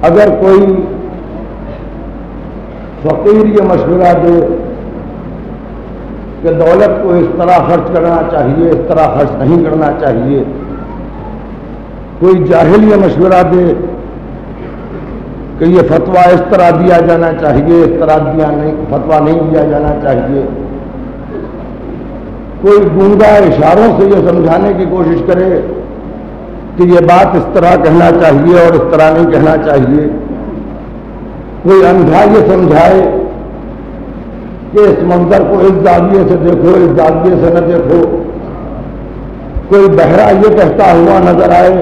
اگر کوئی فقیر یہ مشورہ دے کہ دولت کو اس طرح خرچ کرنا چاہیے، اس طرح خرچ نہیں کرنا چاہیے، کوئی جاہل یہ مشورہ دے کہ یہ فتویٰ اس طرح دیا جانا چاہیے، اس طرح فتویٰ نہیں دیا جانا چاہیے، کوئی گونگا اشاروں سے یہ سمجھانے کی کوشش کرے کہ یہ بات اس طرح کہنا چاہیے اور اس طرح نہیں کہنا چاہیے، کوئی اندھا یہ سمجھائے کہ اس منظر کو اس زاویے سے دیکھو، اس زاویے سے نہ دیکھو، کوئی بہرا یہ کہتا ہوا نظر آئے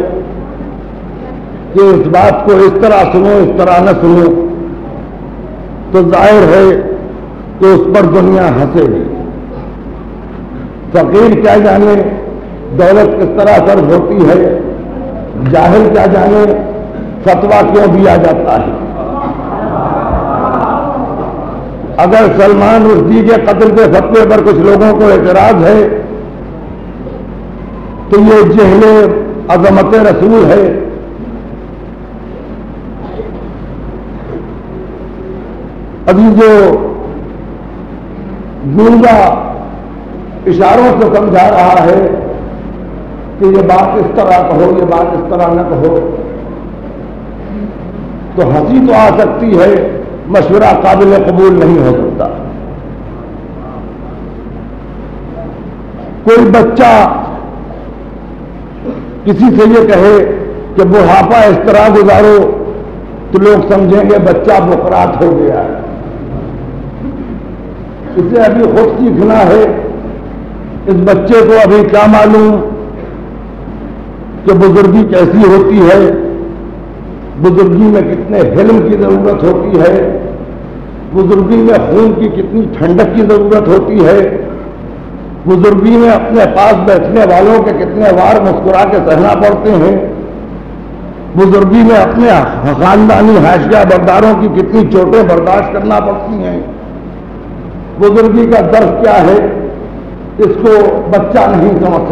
کہ اس بات کو اس طرح سنو، اس طرح نہ سنو، تو ظاہر ہے کہ اس پر دنیا ہنسے گی۔ فقیر کیا جانے دولت کس طرح خرچ ہوتی ہے، جاہل کیا جانے فتویٰ کیوں دیا جاتا ہے۔ اگر سلمان رشدی کے قتل کے فتوے پر کچھ لوگوں کو اعتراض ہے تو یہ جہل عظمت رسول ہے۔ ابھی جو گونگا اشاروں سے سمجھا رہا ہے کہ یہ بات اس طرح کہو، یہ بات اس طرح نہ کہو، تو ہنسی تو آ سکتی ہے، مشورہ قابل قبول نہیں ہو سکتا۔ کوئی بچہ کسی سے یہ کہے کہ بڑھاپا اس طرح گزارو تو لوگ سمجھیں گے بچہ بکرات ہو گیا ہے، اسے ابھی خود سیکھنا ہے۔ اس بچے کو ابھی کیا معلوم کہ بزرگی کیسی ہوتی ہے، بزرگی میں کتنے حلم کی ضرورت ہوتی ہے، بزرگی میں خون کی کتنی ٹھنڈک کی ضرورت ہوتی ہے، بزرگی میں اپنے پاس بیٹھنے والوں کے کتنے وار مسکرا کے سہنا پڑتے ہیں، بزرگی میں اپنے خاندانی حاشیہ برداروں کی کتنی چوٹیں برداشت کرنا پڑتی ہیں۔ بزرگی کا درس کیا ہے اس کو بچہ نہیں سمجھ سکتا۔